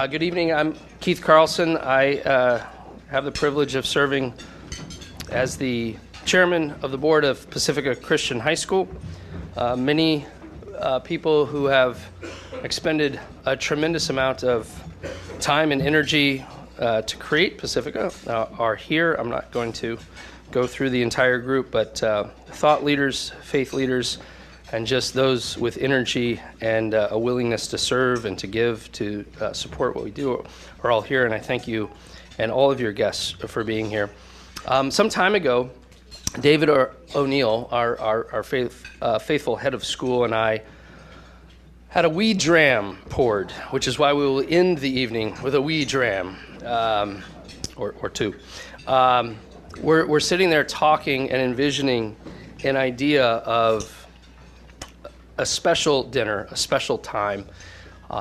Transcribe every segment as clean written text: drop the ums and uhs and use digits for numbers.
Good evening. I'm Keith Carlson. I have the privilege of serving as the chairman of the board of Pacifica Christian High School. Many people who have expended a tremendous amount of time and energy to create Pacifica are here. I'm not going to go through the entire group, but thought leaders, faith leaders, and just those with energy and a willingness to serve and to give, to support what we do are all here, and I thank you and all of your guests for being here. Some time ago, David O'Neill, our faithful head of school, and I had a wee dram poured, which is why we will end the evening with a wee dram, or two. We're sitting there talking and envisioning an idea of a special dinner, a special time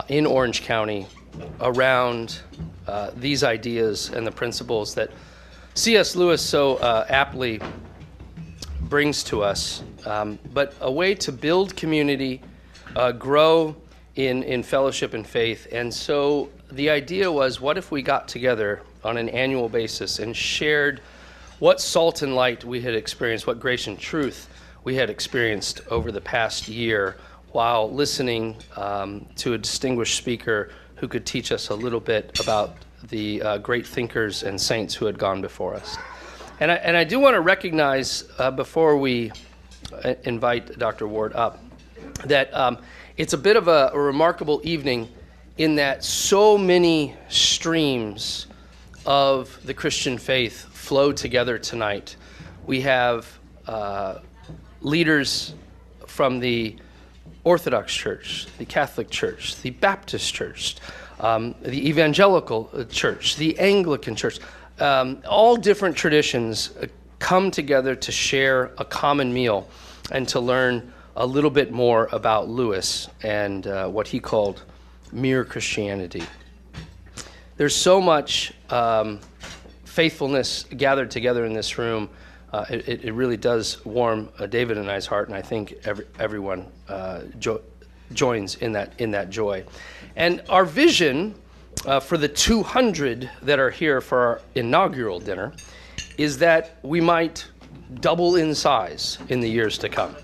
in Orange County around these ideas and the principles that C.S. Lewis so aptly brings to us, but a way to build community, grow in fellowship and faith. And so the idea was, what if we got together on an annual basis and shared what salt and light we had experienced, what grace and truth we had experienced over the past year while listening to a distinguished speaker who could teach us a little bit about the great thinkers and saints who had gone before us. And I do want to recognize, before we invite Dr. Ward up, that it's a bit of a remarkable evening in that so many streams of the Christian faith flow together tonight. We have leaders from the Orthodox Church, the Catholic Church, the Baptist Church, the Evangelical Church, the Anglican Church. All different traditions come together to share a common meal and to learn a little bit more about Lewis and what he called mere Christianity. There's so much faithfulness gathered together in this room. It really does warm David and I's heart, and I think everyone joins in that joy. And our vision for the 200 that are here for our inaugural dinner is that we might double in size in the years to come.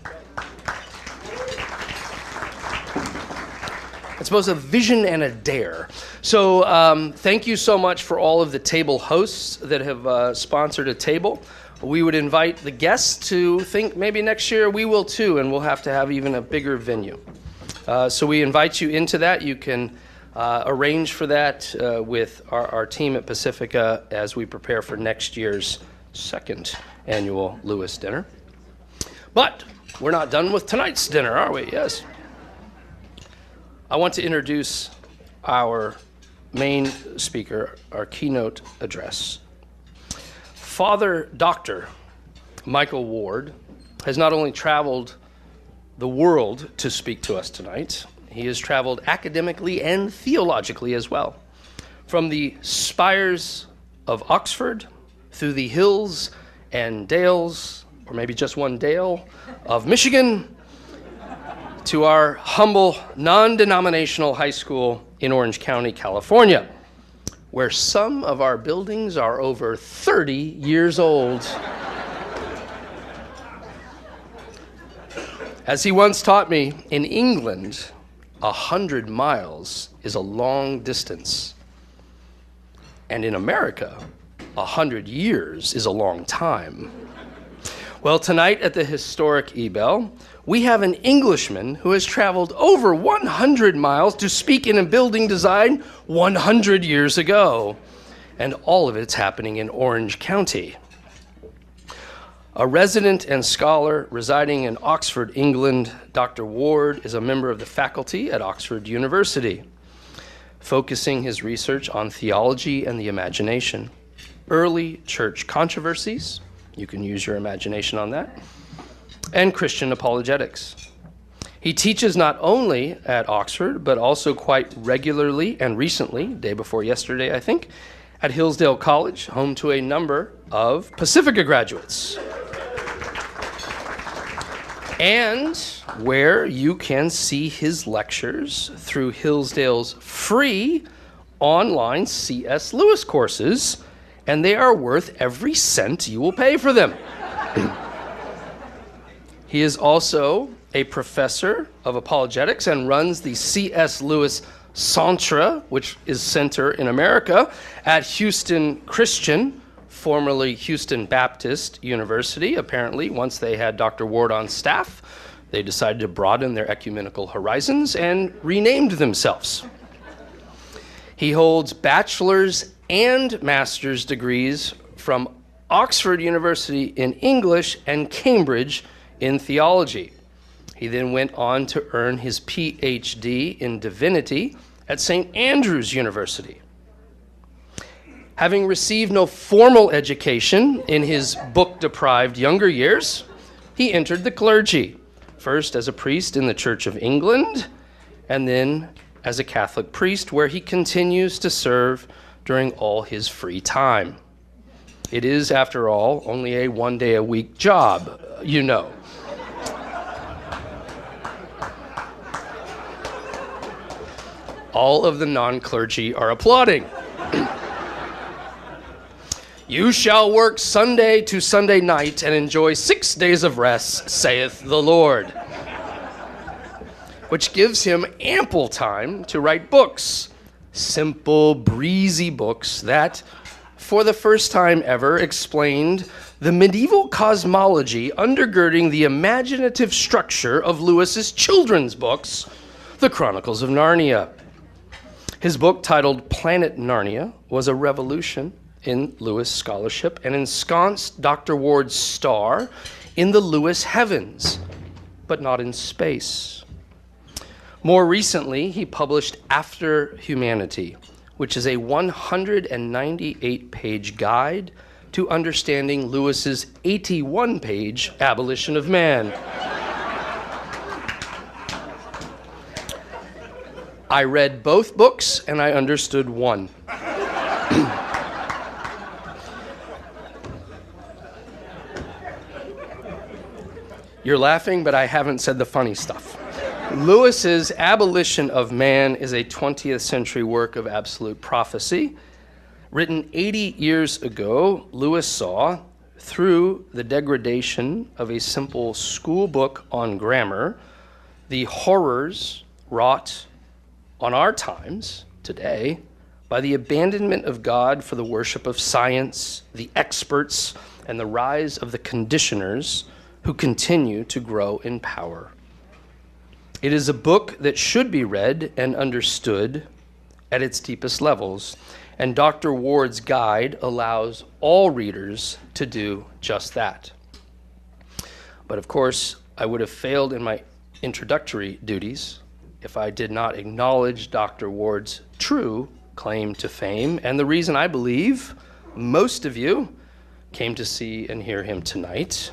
It's both a vision and a dare. So thank you so much for all of the table hosts that have sponsored a table. We would invite the guests to think maybe next year we will too, and we'll have to have even a bigger venue. So we invite you into that. You can arrange for that with our team at Pacifica as we prepare for next year's second annual Lewis dinner. But we're not done with tonight's dinner, are we? Yes. I want to introduce our main speaker, our keynote address. Father Dr. Michael Ward has not only traveled the world to speak to us tonight, he has traveled academically and theologically as well. From the spires of Oxford, through the hills and dales, or maybe just one dale, of Michigan, to our humble, non-denominational high school in Orange County, California, where some of our buildings are over 30 years old. As he once taught me, in England, 100 miles is a long distance. And in America, 100 years is a long time. Well, tonight at the historic Ebel, we have an Englishman who has traveled over 100 miles to speak in a building designed 100 years ago. And all of it's happening in Orange County. A resident and scholar residing in Oxford, England, Dr. Ward is a member of the faculty at Oxford University, focusing his research on theology and the imagination, early church controversies, you can use your imagination on that, and Christian apologetics. He teaches not only at Oxford, but also quite regularly and recently, day before yesterday, I think, at Hillsdale College, home to a number of Pacifica graduates. And where you can see his lectures through Hillsdale's free online C.S. Lewis courses, and they are worth every cent you will pay for them. He is also a professor of apologetics and runs the C.S. Lewis Centre, which is center in America, at Houston Christian, formerly Houston Baptist University. Apparently, once they had Dr. Ward on staff, they decided to broaden their ecumenical horizons and renamed themselves. He holds bachelor's and master's degrees from Oxford University in English and Cambridge in theology. He then went on to earn his PhD in divinity at St. Andrews University. Having received no formal education in his book-deprived younger years, he entered the clergy, first as a priest in the Church of England, and then as a Catholic priest, where he continues to serve during all his free time. It is, after all, only a one-day-a-week job, you know. All of the non-clergy are applauding. You shall work Sunday to Sunday night and enjoy 6 days of rest, saith the Lord. Which gives him ample time to write books, simple, breezy books that, for the first time ever, explained the medieval cosmology undergirding the imaginative structure of Lewis's children's books, The Chronicles of Narnia. His book, titled Planet Narnia, was a revolution in Lewis scholarship and ensconced Dr. Ward's star in the Lewis heavens, but not in space. More recently, he published After Humanity, which is a 198-page guide to understanding Lewis's 81-page Abolition of Man. I read both books, and I understood one. You're laughing, but I haven't said the funny stuff. Lewis's Abolition of Man is a 20th century work of absolute prophecy. Written 80 years ago, Lewis saw, through the degradation of a simple school book on grammar, the horrors wrought on our times, today, by the abandonment of God for the worship of science, the experts, and the rise of the conditioners who continue to grow in power. It is a book that should be read and understood at its deepest levels, and Dr. Ward's guide allows all readers to do just that. But of course, I would have failed in my introductory duties if I did not acknowledge Dr. Ward's true claim to fame, and the reason I believe most of you came to see and hear him tonight.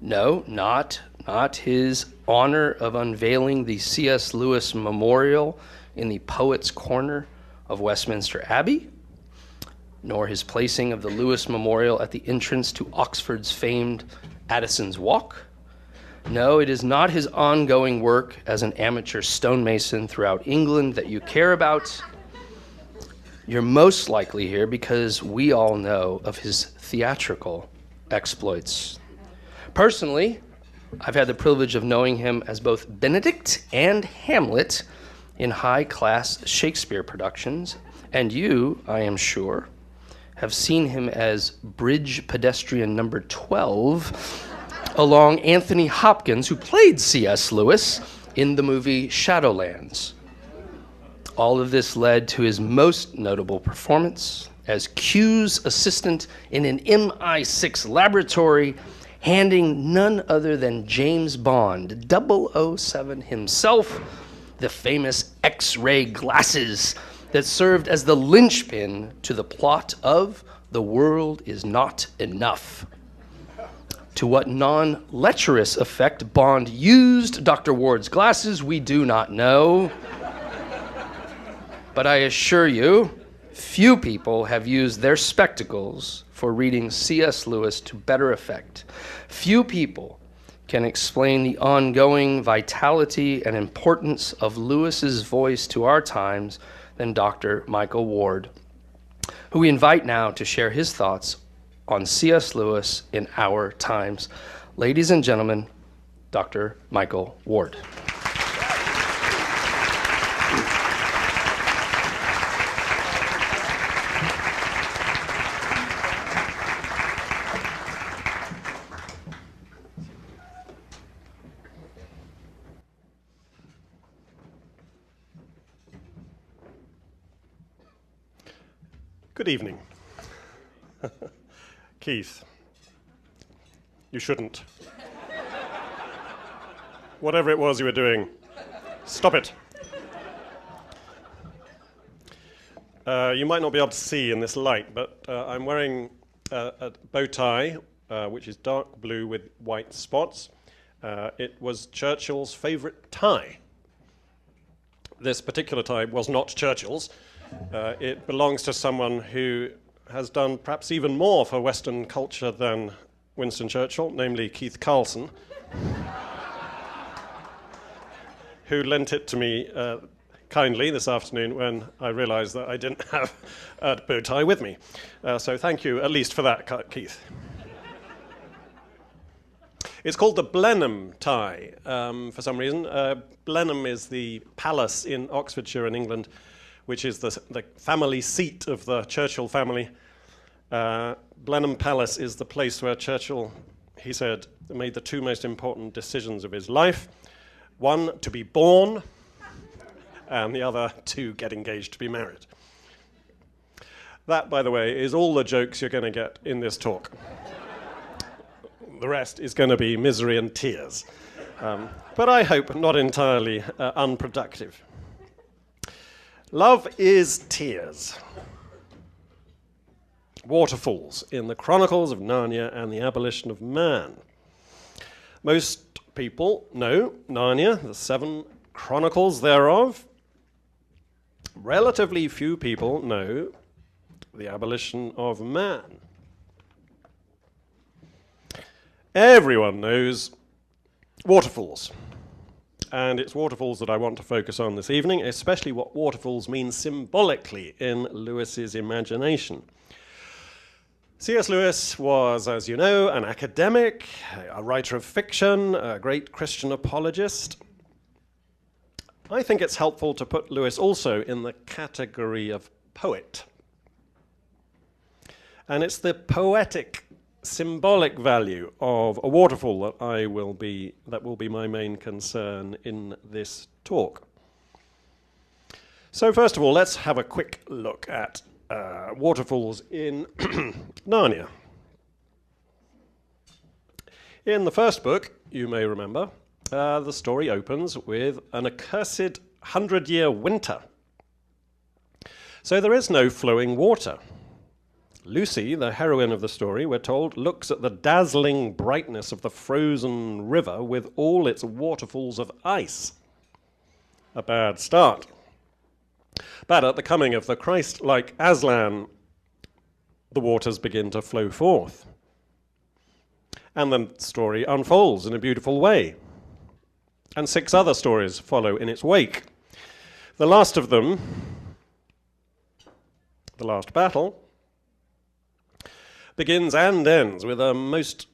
No, not his honor of unveiling the C.S. Lewis Memorial in the Poets' Corner of Westminster Abbey, nor his placing of the Lewis Memorial at the entrance to Oxford's famed Addison's Walk. No, it is not his ongoing work as an amateur stonemason throughout England that you care about. You're most likely here because we all know of his theatrical exploits. Personally, I've had the privilege of knowing him as both Benedict and Hamlet in high-class Shakespeare productions, and you, I am sure, have seen him as bridge pedestrian number 12 along Anthony Hopkins, who played C.S. Lewis in the movie Shadowlands. All of this led to his most notable performance as Q's assistant in an MI6 laboratory, handing none other than James Bond, 007 himself, the famous X-ray glasses that served as the linchpin to the plot of The World Is Not Enough. To what non-lecherous effect Bond used Dr. Ward's glasses, we do not know. But I assure you, few people have used their spectacles for reading C.S. Lewis to better effect. Few people can explain the ongoing vitality and importance of Lewis's voice to our times than Dr. Michael Ward, who we invite now to share his thoughts on C.S. Lewis in our times. Ladies and gentlemen, Dr. Michael Ward. Good evening. Keith, you shouldn't. Whatever it was you were doing, stop it. You might not be able to see in this light, but I'm wearing a bow tie, which is dark blue with white spots. It was Churchill's favourite tie. This particular tie was not Churchill's. It belongs to someone who has done perhaps even more for Western culture than Winston Churchill, namely Keith Carlson, who lent it to me kindly this afternoon when I realised that I didn't have a bow tie with me. So thank you at least for that, Keith. It's called the Blenheim tie for some reason. Blenheim is the palace in Oxfordshire in England, which is the family seat of the Churchill family. Blenheim Palace is the place where Churchill, he said, made the two most important decisions of his life. One, to be born, and the other, to get engaged to be married. That, by the way, is all the jokes you're going to get in this talk. The rest is going to be misery and tears. But I hope not entirely unproductive. Love is tears. Waterfalls in the Chronicles of Narnia and the Abolition of Man. Most people know Narnia, the 7 chronicles thereof. Relatively few people know the Abolition of Man. Everyone knows waterfalls. And it's waterfalls that I want to focus on this evening, especially what waterfalls mean symbolically in Lewis's imagination. C.S. Lewis was, as you know, an academic, a writer of fiction, a great Christian apologist. I think it's helpful to put Lewis also in the category of poet. And it's the poetic symbolic value of a waterfall that will be my main concern in this talk. So first of all, let's have a quick look at waterfalls in Narnia. In the first book, you may remember, the story opens with an accursed 100-year winter. So there is no flowing water. Lucy, the heroine of the story, we're told, looks at the dazzling brightness of the frozen river with all its waterfalls of ice. A bad start. But at the coming of the Christ-like Aslan, the waters begin to flow forth. And the story unfolds in a beautiful way. And 6 other stories follow in its wake. The last of them, the last battle, begins and ends with a most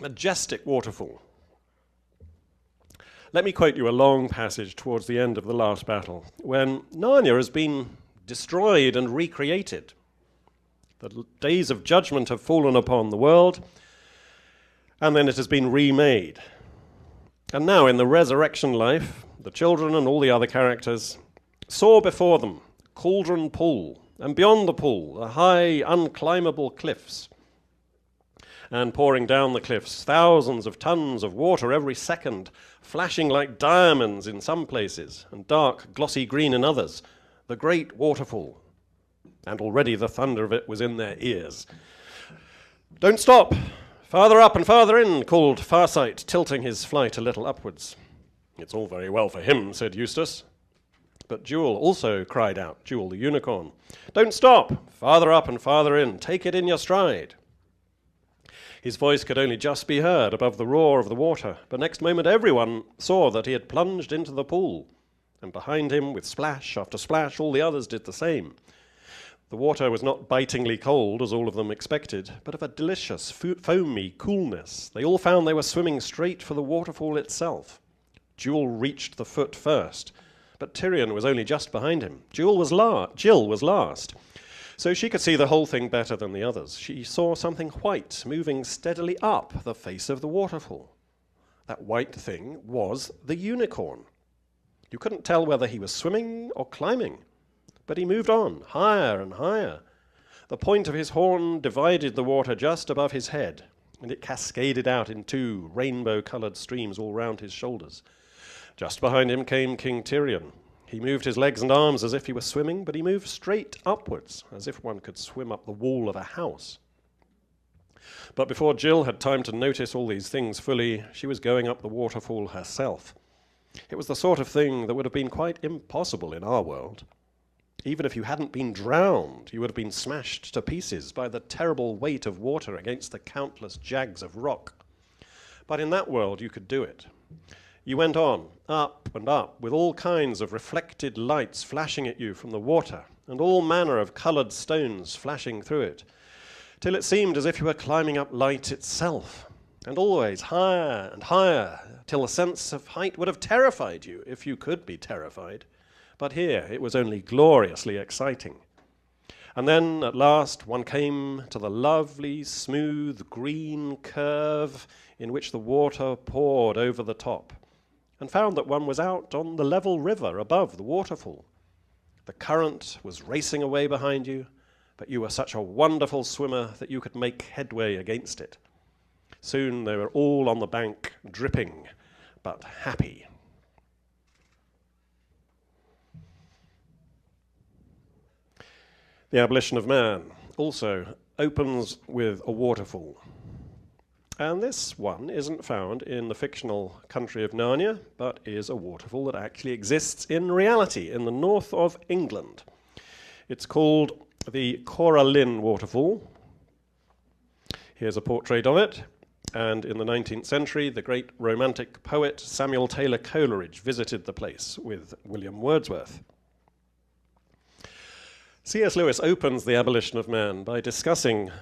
majestic waterfall. Let me quote you a long passage towards the end of the last battle, when Narnia has been destroyed and recreated. The days of judgment have fallen upon the world, and then it has been remade. And now in the resurrection life, the children and all the other characters saw before them Cauldron Pool, and beyond the pool, the high, unclimbable cliffs. And pouring down the cliffs, thousands of tons of water every second, flashing like diamonds in some places, and dark, glossy green in others, the great waterfall. And already the thunder of it was in their ears. "Don't stop! Farther up and farther in," called Farsight, tilting his flight a little upwards. "It's all very well for him," said Eustace. But Jewel also cried out, Jewel the unicorn, "Don't stop! Farther up and farther in. Take it in your stride." His voice could only just be heard above the roar of the water, but next moment everyone saw that he had plunged into the pool, and behind him, with splash after splash, all the others did the same. The water was not bitingly cold, as all of them expected, but of a delicious, foamy coolness. They all found they were swimming straight for the waterfall itself. Jill reached the foot first, but Tyrion was only just behind him. Jill was last, so she could see the whole thing better than the others. She saw something white moving steadily up the face of the waterfall. That white thing was the unicorn. You couldn't tell whether he was swimming or climbing, but he moved on, higher and higher. The point of his horn divided the water just above his head, and it cascaded out in two rainbow-coloured streams all round his shoulders. Just behind him came King Tyrion. He moved his legs and arms as if he were swimming, but he moved straight upwards, as if one could swim up the wall of a house. But before Jill had time to notice all these things fully, she was going up the waterfall herself. It was the sort of thing that would have been quite impossible in our world. Even if you hadn't been drowned, you would have been smashed to pieces by the terrible weight of water against the countless jags of rock. But in that world, you could do it. You went on, up and up, with all kinds of reflected lights flashing at you from the water, and all manner of coloured stones flashing through it, till it seemed as if you were climbing up light itself, and always higher and higher, till the sense of height would have terrified you, if you could be terrified. But here it was only gloriously exciting. And then, at last, one came to the lovely, smooth, green curve in which the water poured over the top, and found that one was out on the level river above the waterfall. The current was racing away behind you, but you were such a wonderful swimmer that you could make headway against it. Soon they were all on the bank, dripping, but happy. The abolition of man also opens with a waterfall. And this one isn't found in the fictional country of Narnia, but is a waterfall that actually exists in reality in the north of England. It's called the Coralline Waterfall. Here's a portrait of it. And in the 19th century, the great romantic poet Samuel Taylor Coleridge visited the place with William Wordsworth. C.S. Lewis opens The Abolition of Man by discussing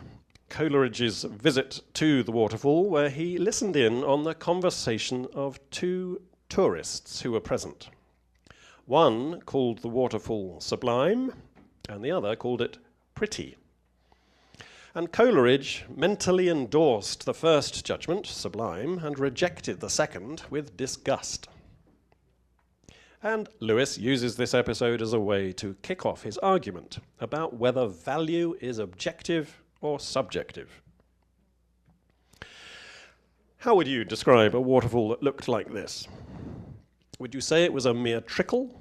Coleridge's visit to the waterfall, where he listened in on the conversation of two tourists who were present. One called the waterfall sublime, and the other called it pretty. And Coleridge mentally endorsed the first judgment, sublime, and rejected the second with disgust. And Lewis uses this episode as a way to kick off his argument about whether value is objective or subjective. How would you describe a waterfall that looked like this? Would you say it was a mere trickle?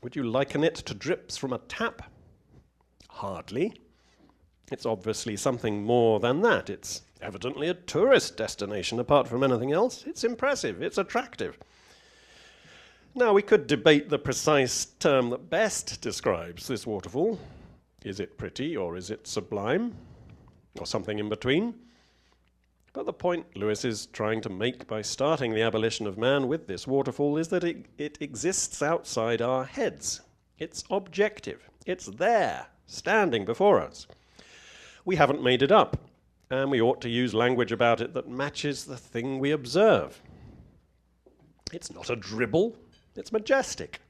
Would you liken it to drips from a tap? Hardly. It's obviously something more than that. It's evidently a tourist destination apart from anything else. It's impressive. It's attractive. Now, we could debate the precise term that best describes this waterfall. Is it pretty or is it sublime? Or something in between? But the point Lewis is trying to make by starting the abolition of man with this waterfall is that it exists outside our heads. It's objective. It's there, standing before us. We haven't made it up, and we ought to use language about it that matches the thing we observe. It's not a dribble. It's majestic.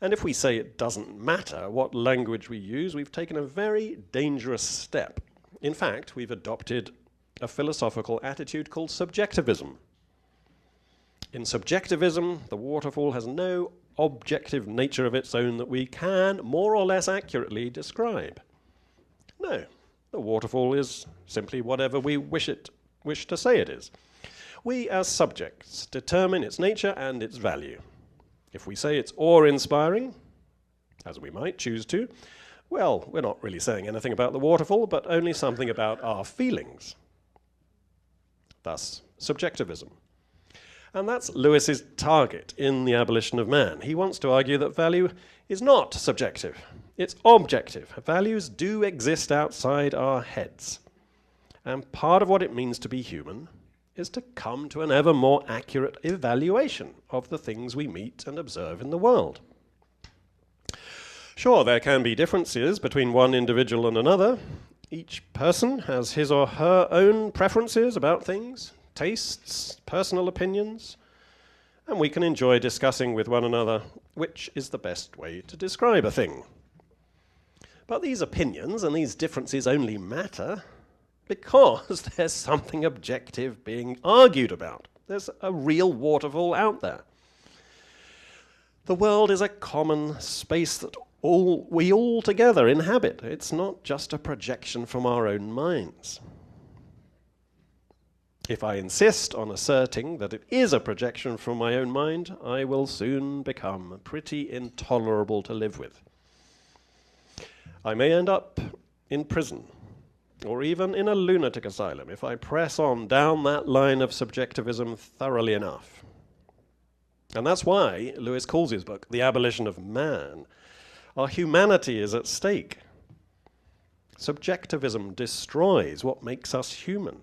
And if we say it doesn't matter what language we use, we've taken a very dangerous step. In fact, we've adopted a philosophical attitude called subjectivism. In subjectivism, the waterfall has no objective nature of its own that we can, more or less accurately, describe. No, the waterfall is simply whatever we wish to say it is. We, as subjects, determine its nature and its value. If we say it's awe-inspiring, as we might choose to, well, we're not really saying anything about the waterfall, but only something about our feelings. Thus, subjectivism. And that's Lewis's target in The Abolition of Man. He wants to argue that value is not subjective. It's objective. Values do exist outside our heads. And part of what it means to be human is to come to an ever more accurate evaluation of the things we meet and observe in the world. Sure, there can be differences between one individual and another. Each person has his or her own preferences about things, tastes, personal opinions, and we can enjoy discussing with one another which is the best way to describe a thing. But these opinions and these differences only matter because there's something objective being argued about. There's a real waterfall out there. The world is a common space that we all together inhabit. It's not just a projection from our own minds. If I insist on asserting that it is a projection from my own mind, I will soon become pretty intolerable to live with. I may end up in prison, or even in a lunatic asylum, if I press on down that line of subjectivism thoroughly enough. And that's why Lewis calls his book The Abolition of Man. Our humanity is at stake. Subjectivism destroys what makes us human.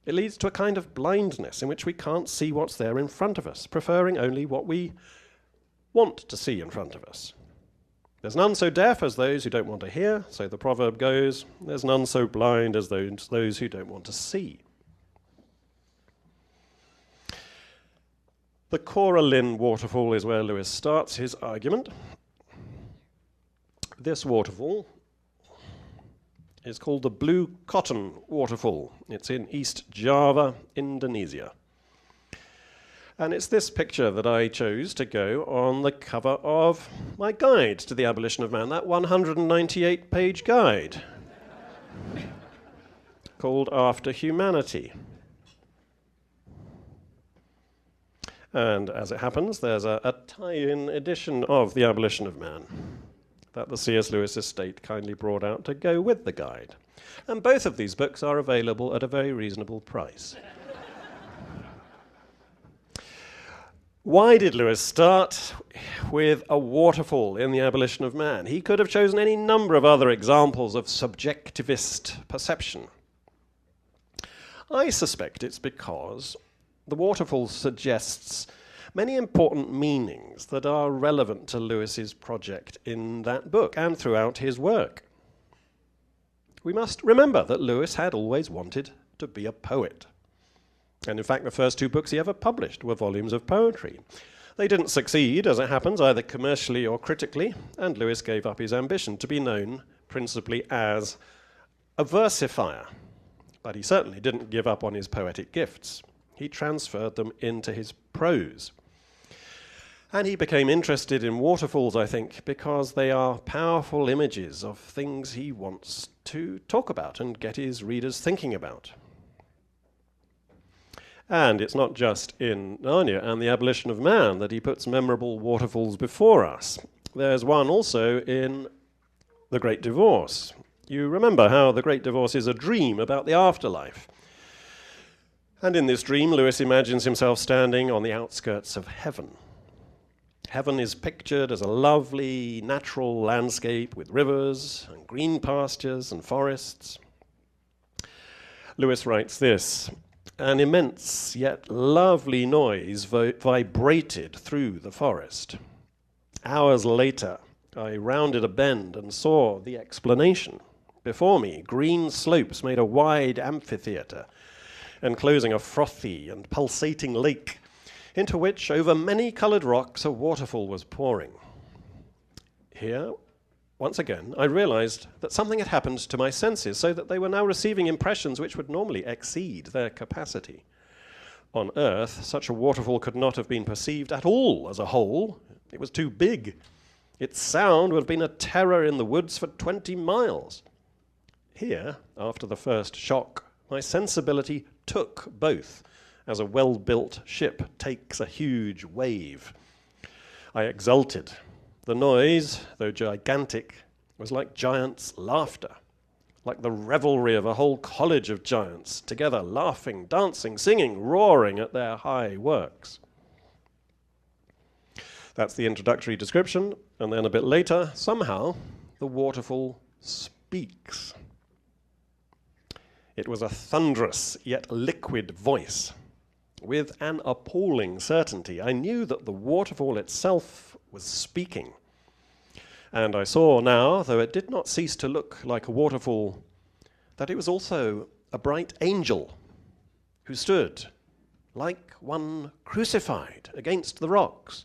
It leads to a kind of blindness in which we can't see what's there in front of us, preferring only what we want to see in front of us. There's none so deaf as those who don't want to hear, so the proverb goes. There's none so blind as those who don't want to see. The Coralline waterfall is where Lewis starts his argument. This waterfall is called the Blue Cotton Waterfall. It's in East Java, Indonesia. And it's this picture that I chose to go on the cover of my guide to the abolition of man, that 198-page guide called After Humanity. And as it happens, there's a tie-in edition of The Abolition of Man that the C.S. Lewis estate kindly brought out to go with the guide. And both of these books are available at a very reasonable price. Why did Lewis start with a waterfall in The Abolition of Man? He could have chosen any number of other examples of subjectivist perception. I suspect it's because the waterfall suggests many important meanings that are relevant to Lewis's project in that book and throughout his work. We must remember that Lewis had always wanted to be a poet. And in fact, the first two books he ever published were volumes of poetry. They didn't succeed, as it happens, either commercially or critically, and Lewis gave up his ambition to be known principally as a versifier. But he certainly didn't give up on his poetic gifts. He transferred them into his prose. And he became interested in waterfalls, I think, because they are powerful images of things he wants to talk about and get his readers thinking about. And it's not just in Narnia and the Abolition of Man that he puts memorable waterfalls before us. There's one also in The Great Divorce. You remember how The Great Divorce is a dream about the afterlife. And in this dream, Lewis imagines himself standing on the outskirts of heaven. Heaven is pictured as a lovely natural landscape with rivers and green pastures and forests. Lewis writes this: an immense yet lovely noise vibrated through the forest. Hours later, I rounded a bend and saw the explanation. Before me, green slopes made a wide amphitheatre, enclosing a frothy and pulsating lake, into which, over many coloured rocks, a waterfall was pouring. Here, once again, I realized that something had happened to my senses, so that they were now receiving impressions which would normally exceed their capacity. On Earth, such a waterfall could not have been perceived at all as a whole. It was too big. Its sound would have been a terror in the woods for 20 miles. Here, after the first shock, my sensibility took both, as a well-built ship takes a huge wave. I exulted. The noise, though gigantic, was like giants' laughter, like the revelry of a whole college of giants, together laughing, dancing, singing, roaring at their high works. That's the introductory description, and then a bit later, somehow, the waterfall speaks. It was a thunderous yet liquid voice. With an appalling certainty, I knew that the waterfall itself was speaking. And I saw now, though it did not cease to look like a waterfall, that it was also a bright angel who stood like one crucified against the rocks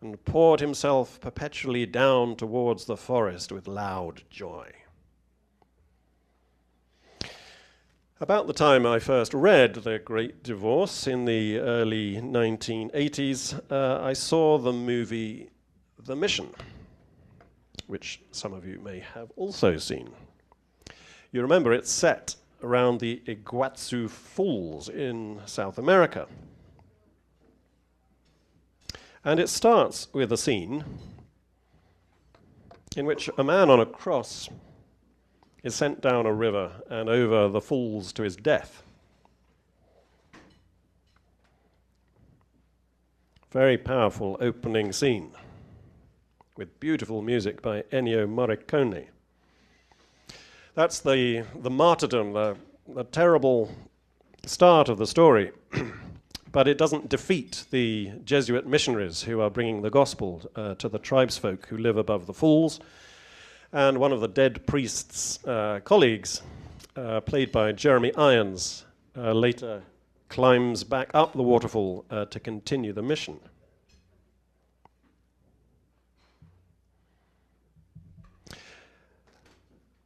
and poured himself perpetually down towards the forest with loud joy. About the time I first read The Great Divorce in the early 1980s, I saw the movie The Mission, which some of you may have also seen. You remember it's set around the Iguazu Falls in South America. And it starts with a scene in which a man on a cross is sent down a river and over the falls to his death. Very powerful opening scene with beautiful music by Ennio Morricone. That's the martyrdom, the terrible start of the story. But it doesn't defeat the Jesuit missionaries who are bringing the gospel to the tribesfolk who live above the falls. And one of the dead priest's colleagues, played by Jeremy Irons, later climbs back up the waterfall to continue the mission.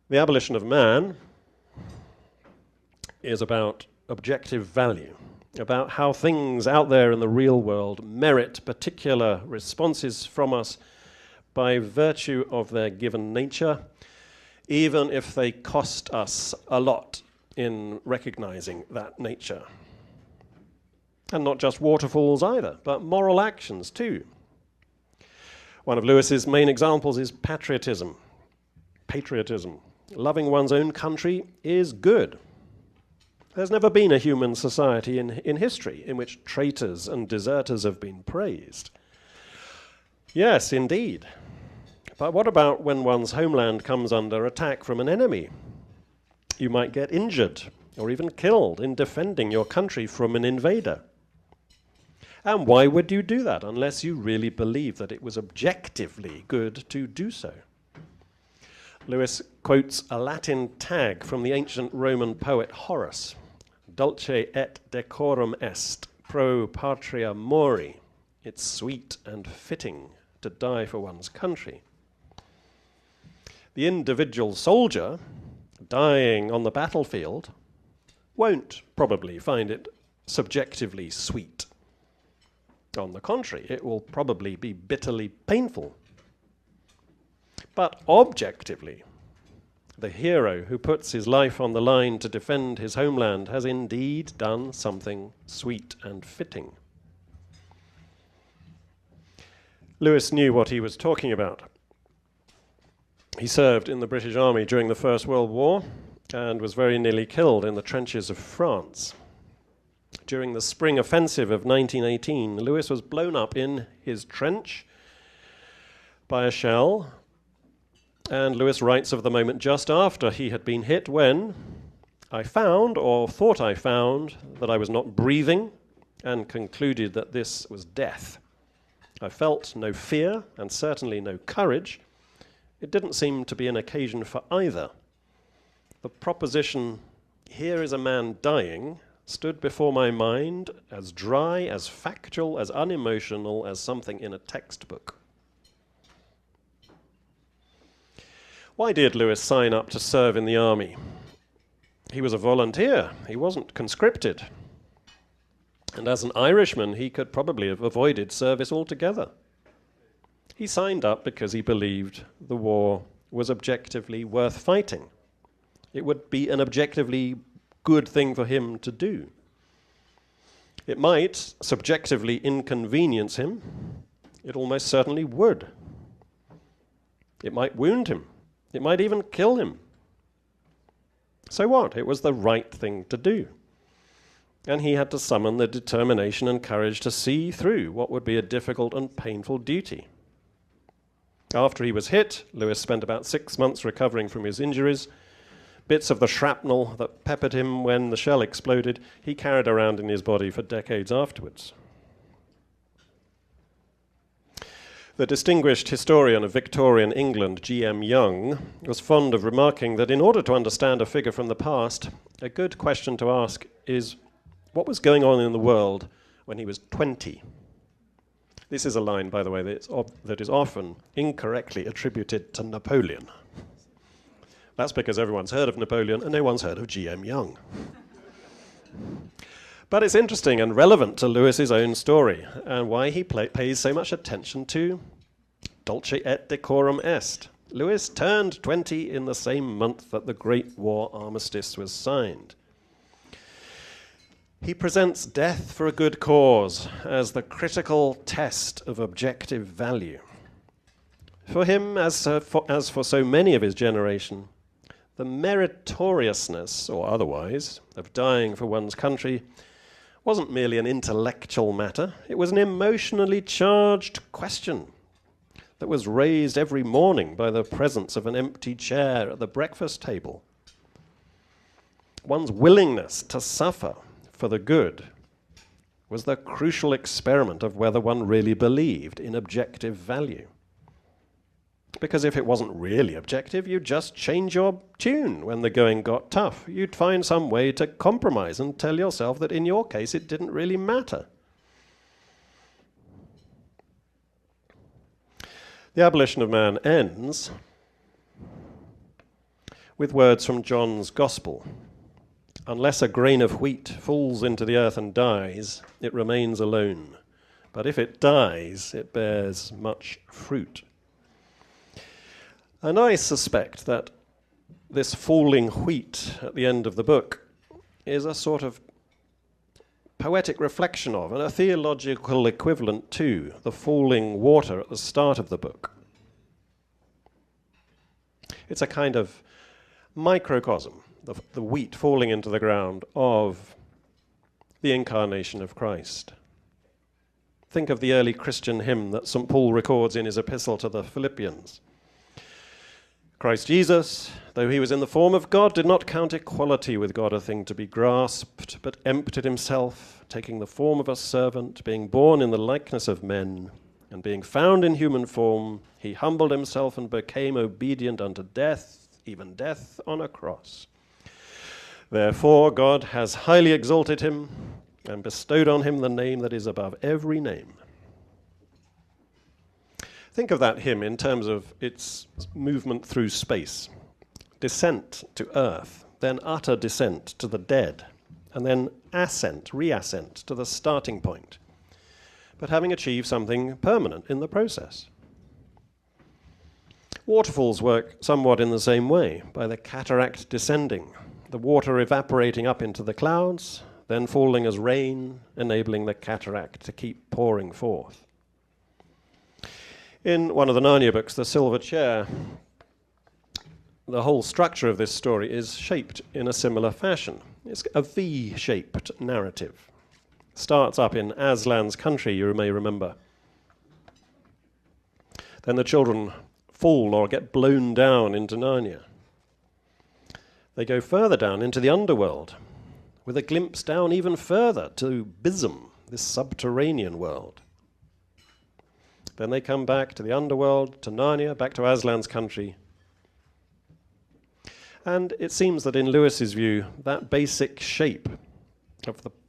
The abolition of man is about objective value, about how things out there in the real world merit particular responses from us by virtue of their given nature, even if they cost us a lot in recognizing that nature. And not just waterfalls either, but moral actions too. One of Lewis's main examples is patriotism. Loving one's own country is good. There's never been a human society in history in which traitors and deserters have been praised. Yes, indeed. But what about when one's homeland comes under attack from an enemy? You might get injured or even killed in defending your country from an invader. And why would you do that unless you really believe that it was objectively good to do so? Lewis quotes a Latin tag from the ancient Roman poet Horace, dulce et decorum est, pro patria mori. It's sweet and fitting to die for one's country. The individual soldier dying on the battlefield won't probably find it subjectively sweet. On the contrary, it will probably be bitterly painful. But objectively, the hero who puts his life on the line to defend his homeland has indeed done something sweet and fitting. Lewis knew what he was talking about. He served in the British Army during the First World War and was very nearly killed in the trenches of France. During the spring offensive of 1918, Lewis was blown up in his trench by a shell. And Lewis writes of the moment just after he had been hit when I found, or thought I found, that I was not breathing and concluded that this was death. I felt no fear and certainly no courage. It didn't seem to be an occasion for either. The proposition, here is a man dying, stood before my mind as dry, as factual, as unemotional as something in a textbook. Why did Lewis sign up to serve in the army? He was a volunteer. He wasn't conscripted. And as an Irishman, he could probably have avoided service altogether. He signed up because he believed the war was objectively worth fighting. It would be an objectively good thing for him to do. It might subjectively inconvenience him. It almost certainly would. It might wound him. It might even kill him. So what? It was the right thing to do. And he had to summon the determination and courage to see through what would be a difficult and painful duty. After he was hit, Lewis spent about 6 months recovering from his injuries bits of the shrapnel that peppered him when the shell exploded, he carried around in his body for decades afterwards. The distinguished historian of Victorian England, G.M. Young, was fond of remarking that in order to understand a figure from the past, a good question to ask is, what was going on in the world when he was 20? This is a line, by the way, that is often incorrectly attributed to Napoleon. That's because everyone's heard of Napoleon and no one's heard of G.M. Young. But it's interesting and relevant to Lewis's own story and why he pays so much attention to dulce et decorum est. Lewis turned 20 in the same month that the Great War Armistice was signed. He presents death for a good cause as the critical test of objective value. For him, as for so many of his generation, the meritoriousness, or otherwise, of dying for one's country wasn't merely an intellectual matter, it was an emotionally charged question that was raised every morning by the presence of an empty chair at the breakfast table. One's willingness to suffer for the good was the crucial experiment of whether one really believed in objective value. Because if it wasn't really objective, you'd just change your tune when the going got tough. You'd find some way to compromise and tell yourself that in your case it didn't really matter. The abolition of man ends with words from John's Gospel. Unless a grain of wheat falls into the earth and dies, it remains alone. But if it dies, it bears much fruit. And I suspect that this falling wheat at the end of the book is a sort of poetic reflection of, and a theological equivalent to, the falling water at the start of the book. It's a kind of microcosm, the wheat falling into the ground, of the incarnation of Christ. Think of the early Christian hymn that St. Paul records in his epistle to the Philippians. Christ Jesus, though he was in the form of God, did not count equality with God a thing to be grasped, but emptied himself, taking the form of a servant, being born in the likeness of men, and being found in human form, he humbled himself and became obedient unto death, even death on a cross. Therefore God has highly exalted him and bestowed on him the name that is above every name. Think of that hymn in terms of its movement through space. Descent to earth, then utter descent to the dead, and then ascent, reascent to the starting point, but having achieved something permanent in the process. Waterfalls work somewhat in the same way, by the cataract descending, the water evaporating up into the clouds, then falling as rain, enabling the cataract to keep pouring forth. In one of the Narnia books, The Silver Chair, the whole structure of this story is shaped in a similar fashion. It's a V-shaped narrative. Starts up in Aslan's country, you may remember. Then the children fall or get blown down into Narnia. They go further down into the underworld, with a glimpse down even further to Bism, this subterranean world. Then they come back to the underworld, to Narnia, back to Aslan's country. And it seems that in Lewis's view, that basic shape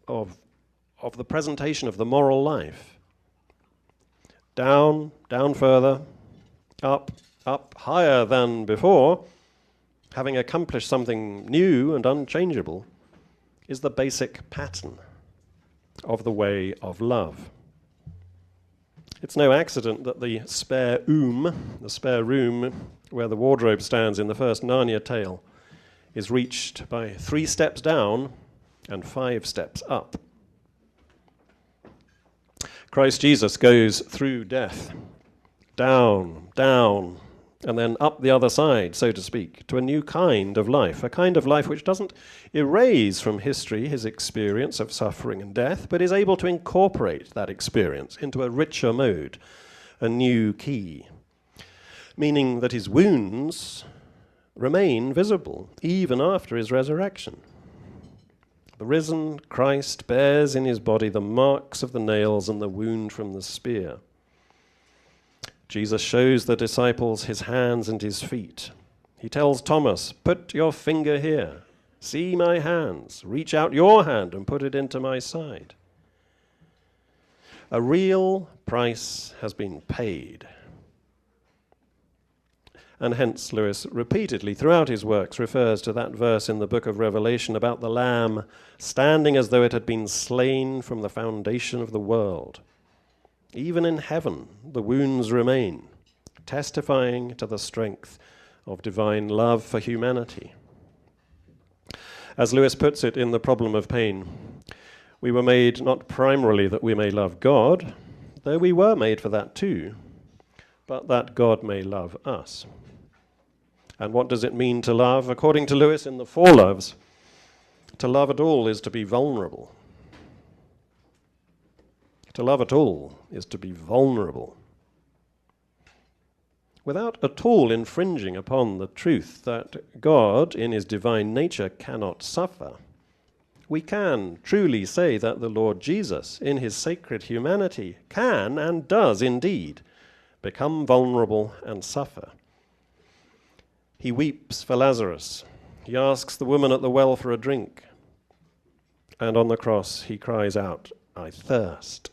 of the presentation of the moral life, down further, up higher than before, having accomplished something new and unchangeable, is the basic pattern of the way of love. It's no accident that the spare room where the wardrobe stands in the first Narnia tale, is reached by 3 steps down and 5 steps up. Christ Jesus goes through death, down, and then up the other side, so to speak, to a new kind of life, a kind of life which doesn't erase from history his experience of suffering and death, but is able to incorporate that experience into a richer mode, a new key, meaning that his wounds remain visible even after his resurrection. The risen Christ bears in his body the marks of the nails and the wound from the spear. Jesus shows the disciples his hands and his feet. He tells Thomas, "Put your finger here. See my hands. Reach out your hand and put it into my side." A real price has been paid. And hence Lewis repeatedly throughout his works refers to that verse in the book of Revelation about the Lamb standing as though it had been slain from the foundation of the world. Even in heaven, the wounds remain, testifying to the strength of divine love for humanity. As Lewis puts it in The Problem of Pain, we were made not primarily that we may love God, though we were made for that too, but that God may love us. And what does it mean to love? According to Lewis in The Four Loves, to love at all is to be vulnerable. To love at all is to be vulnerable. Without at all infringing upon the truth that God, in his divine nature, cannot suffer, we can truly say that the Lord Jesus, in his sacred humanity, can and does indeed become vulnerable and suffer. He weeps for Lazarus. He asks the woman at the well for a drink. And on the cross he cries out, "I thirst."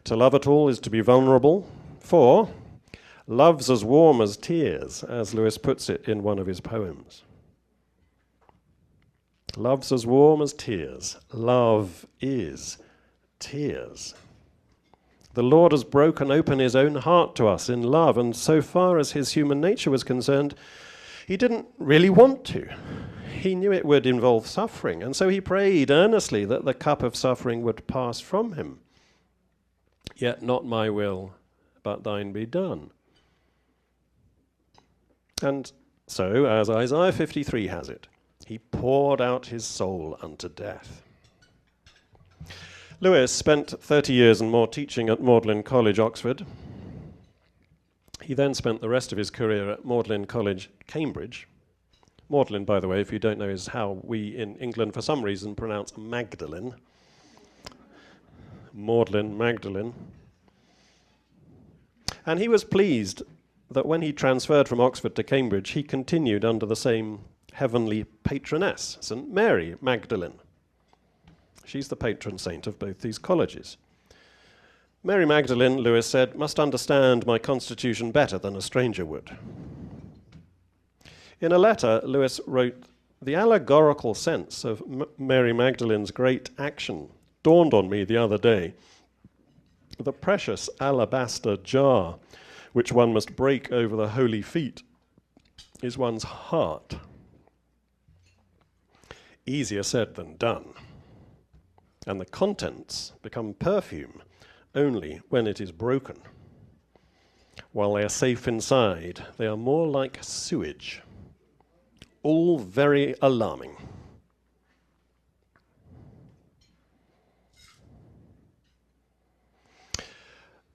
To love at all is to be vulnerable, for love's as warm as tears, as Lewis puts it in one of his poems. Love's as warm as tears. Love is tears. The Lord has broken open his own heart to us in love, and so far as his human nature was concerned, he didn't really want to. He knew it would involve suffering, and so he prayed earnestly that the cup of suffering would pass from him. Yet not my will, but thine be done. And so, as Isaiah 53 has it, he poured out his soul unto death. Lewis spent 30 years and more teaching at Magdalen College, Oxford. He then spent the rest of his career at Magdalen College, Cambridge. Magdalen, by the way, if you don't know, is how we in England, for some reason, pronounce Magdalene. Magdalen. And he was pleased that when he transferred from Oxford to Cambridge, he continued under the same heavenly patroness, St. Mary Magdalene. She's the patron saint of both these colleges. Mary Magdalene, Lewis said, must understand my constitution better than a stranger would. In a letter, Lewis wrote, "The allegorical sense of Mary Magdalene's great action dawned on me the other day. The precious alabaster jar which one must break over the holy feet is one's heart. Easier said than done. And the contents become perfume only when it is broken. While they are safe inside, they are more like sewage. All very alarming."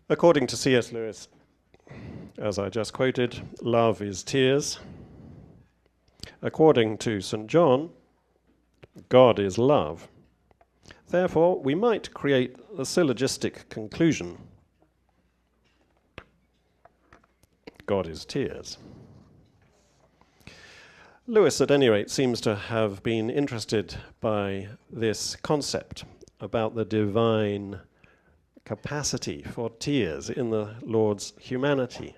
According to C.S. Lewis, as I just quoted, love is tears. According to St. John, God is love. Therefore, we might create a syllogistic conclusion. God is tears. Lewis, at any rate, seems to have been interested by this concept about the divine capacity for tears in the Lord's humanity.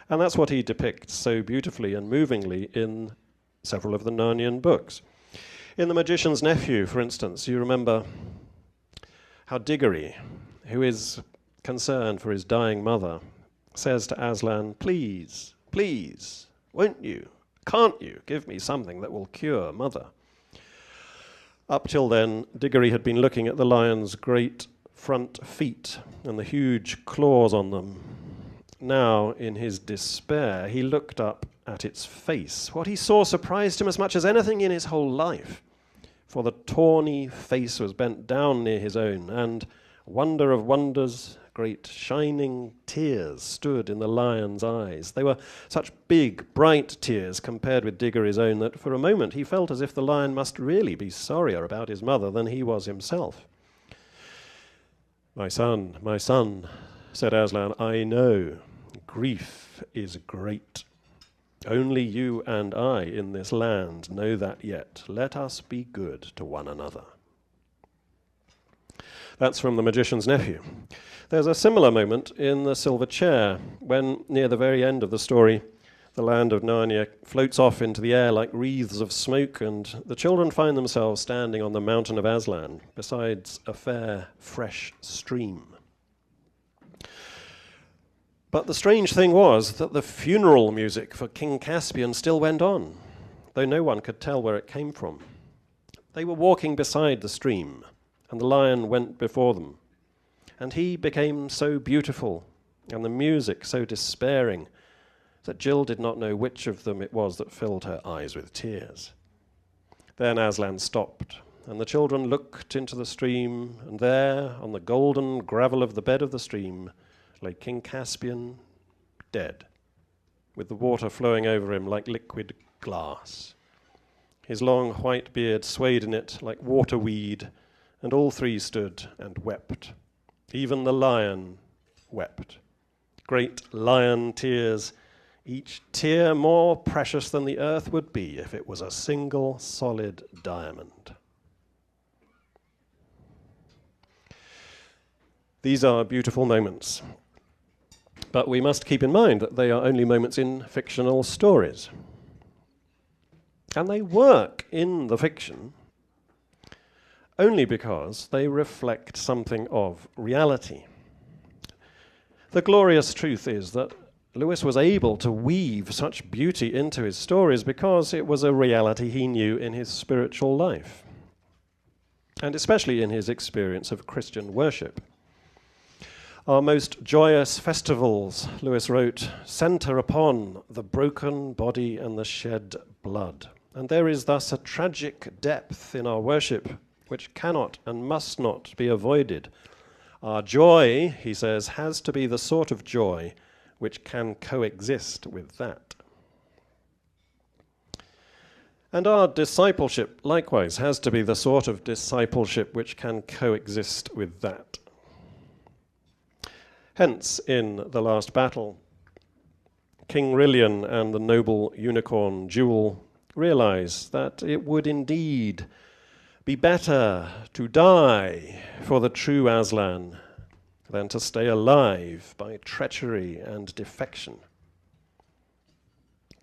And that's what he depicts so beautifully and movingly in several of the Narnian books. In The Magician's Nephew, for instance, you remember how Diggory, who is concerned for his dying mother, says to Aslan, "Please, please, won't you, can't you give me something that will cure mother?" Up till then, Diggory had been looking at the lion's great front feet and the huge claws on them. Now, in his despair, he looked up at its face. What he saw surprised him as much as anything in his whole life, for the tawny face was bent down near his own, and Wonder of wonders, great shining tears stood in the lion's eyes. They were such big, bright tears compared with Diggory's own that for a moment he felt as if the lion must really be sorrier about his mother than he was himself. my son, said Aslan, I know grief is great. Only you and I in this land know that yet. Let us be good to one another. That's from The Magician's Nephew. There's a similar moment in The Silver Chair, when, near the very end of the story, the land of Narnia floats off into the air like wreaths of smoke, and the children find themselves standing on the mountain of Aslan, beside a fair, fresh stream. But the strange thing was that the funeral music for King Caspian still went on, though no one could tell where it came from. They were walking beside the stream, and the lion went before them. And he became so beautiful, and the music so despairing, that Jill did not know which of them it was that filled her eyes with tears. Then Aslan stopped, and the children looked into the stream, and there, on the golden gravel of the bed of the stream, lay King Caspian, dead, with the water flowing over him like liquid glass. His long white beard swayed in it like water weed, and all three stood and wept. Even the lion wept. Great lion tears, each tear more precious than the earth would be if it was a single solid diamond. These are beautiful moments, but we must keep in mind that they are only moments in fictional stories. And they work in the fiction only because they reflect something of reality. The glorious truth is that Lewis was able to weave such beauty into his stories because it was a reality he knew in his spiritual life, and especially in his experience of Christian worship. Our most joyous festivals, Lewis wrote, center upon the broken body and the shed blood. And there is thus a tragic depth in our worship which cannot and must not be avoided. Our joy, he says, has to be the sort of joy which can coexist with that. And our discipleship, likewise, has to be the sort of discipleship which can coexist with that. Hence, in The Last Battle, King Rilian and the noble unicorn Jewel realize that it would indeed be better to die for the true Aslan than to stay alive by treachery and defection.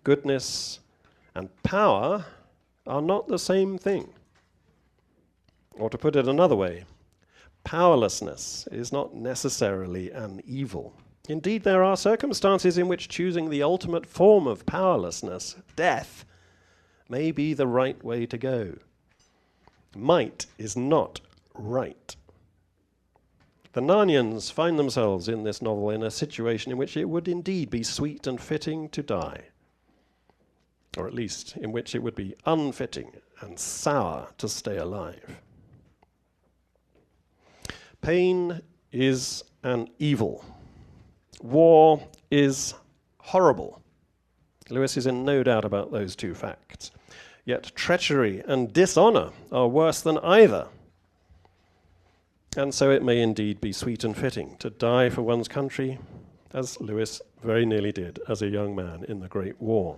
Goodness and power are not the same thing. Or to put it another way, powerlessness is not necessarily an evil. Indeed, there are circumstances in which choosing the ultimate form of powerlessness, death, may be the right way to go. Might is not right. The Narnians find themselves in this novel in a situation in which it would indeed be sweet and fitting to die, or at least in which it would be unfitting and sour to stay alive. Pain is an evil. War is horrible. Lewis is in no doubt about those two facts. Yet treachery and dishonor are worse than either. And so it may indeed be sweet and fitting to die for one's country, as Lewis very nearly did as a young man in the Great War.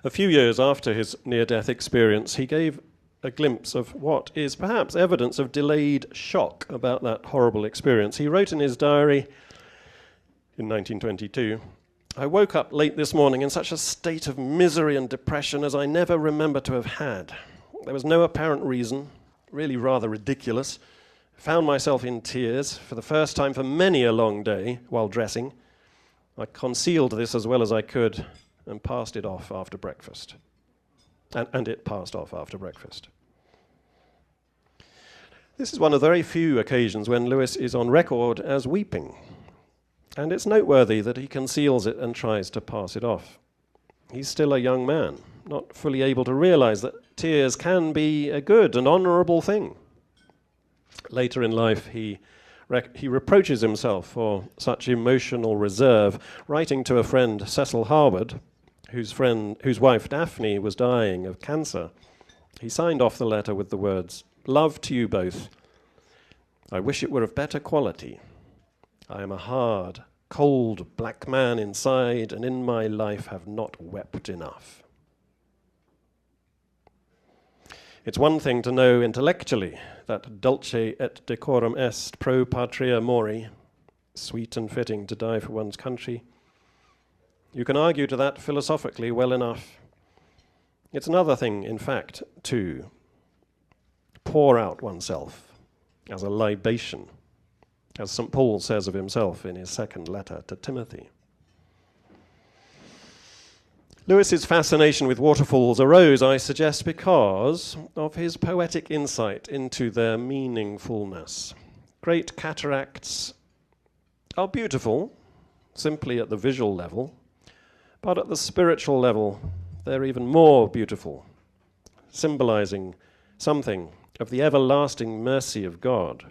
A few years after his near-death experience, he gave a glimpse of what is perhaps evidence of delayed shock about that horrible experience. He wrote in his diary in 1922, I woke up late this morning in such a state of misery and depression as I never remember to have had. There was no apparent reason, really rather ridiculous. I found myself in tears for the first time for many a long day while dressing. I concealed this as well as I could and passed it off after breakfast. And it passed off after breakfast. This is one of the very few occasions when Lewis is on record as weeping. And it's noteworthy that he conceals it and tries to pass it off. He's still a young man, not fully able to realize that tears can be a good and honorable thing. Later in life, he reproaches himself for such emotional reserve, writing to a friend, Cecil Harwood, whose wife Daphne was dying of cancer. He signed off the letter with the words, "Love to you both. I wish it were of better quality. I am a hard, cold black man inside, and in my life have not wept enough." It's one thing to know intellectually that dulce et decorum est pro patria mori, sweet and fitting to die for one's country. You can argue to that philosophically well enough. It's another thing, in fact, to pour out oneself as a libation, as St. Paul says of himself in his second letter to Timothy. Lewis's fascination with waterfalls arose, I suggest, because of his poetic insight into their meaningfulness. Great cataracts are beautiful, simply at the visual level, but at the spiritual level, they're even more beautiful, symbolizing something of the everlasting mercy of God.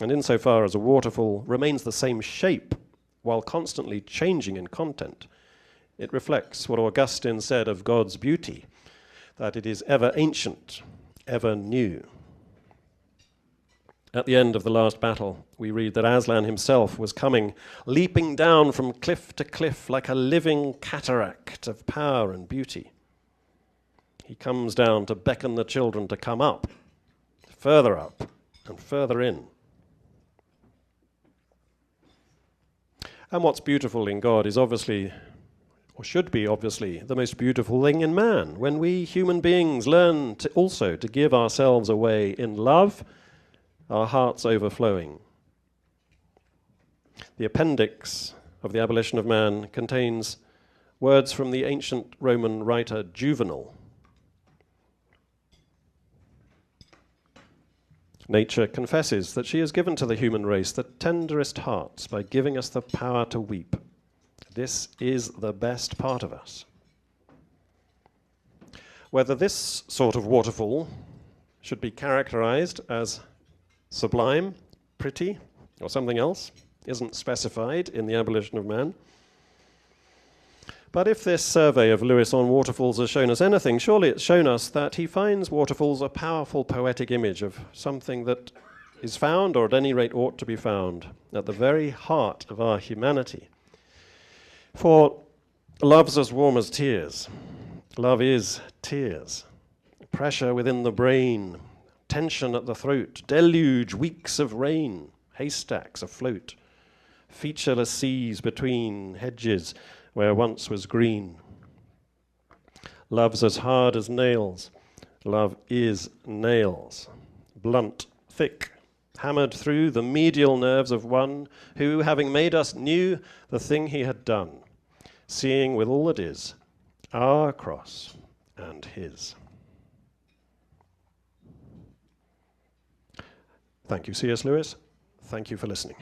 And insofar as a waterfall remains the same shape while constantly changing in content, it reflects what Augustine said of God's beauty, that it is ever ancient, ever new. At the end of the last battle, we read that Aslan himself was coming, leaping down from cliff to cliff like a living cataract of power and beauty. He comes down to beckon the children to come up, and further in. And what's beautiful in God is obviously, or should be obviously, the most beautiful thing in man. When we human beings learn to also to give ourselves away in love, our hearts overflowing. The appendix of the Abolition of Man contains words from the ancient Roman writer Juvenal. Nature confesses that she has given to the human race the tenderest hearts by giving us the power to weep. This is the best part of us. Whether this sort of waterfall should be characterized as sublime, pretty, or something else isn't specified in the Abolition of Man. But if this survey of Lewis on waterfalls has shown us anything, surely it's shown us that he finds waterfalls a powerful poetic image of something that is found, or at any rate ought to be found, at the very heart of our humanity. For love's as warm as tears. Love is tears. Pressure within the brain, tension at the throat, deluge, weeks of rain, haystacks afloat, featureless seas between hedges where once was green. Love's as hard as nails. Love is nails, blunt, thick, hammered through the medial nerves of one who, having made us, knew the thing he had done, seeing with all that is, our cross and his. Thank you, C.S. Lewis. Thank you for listening.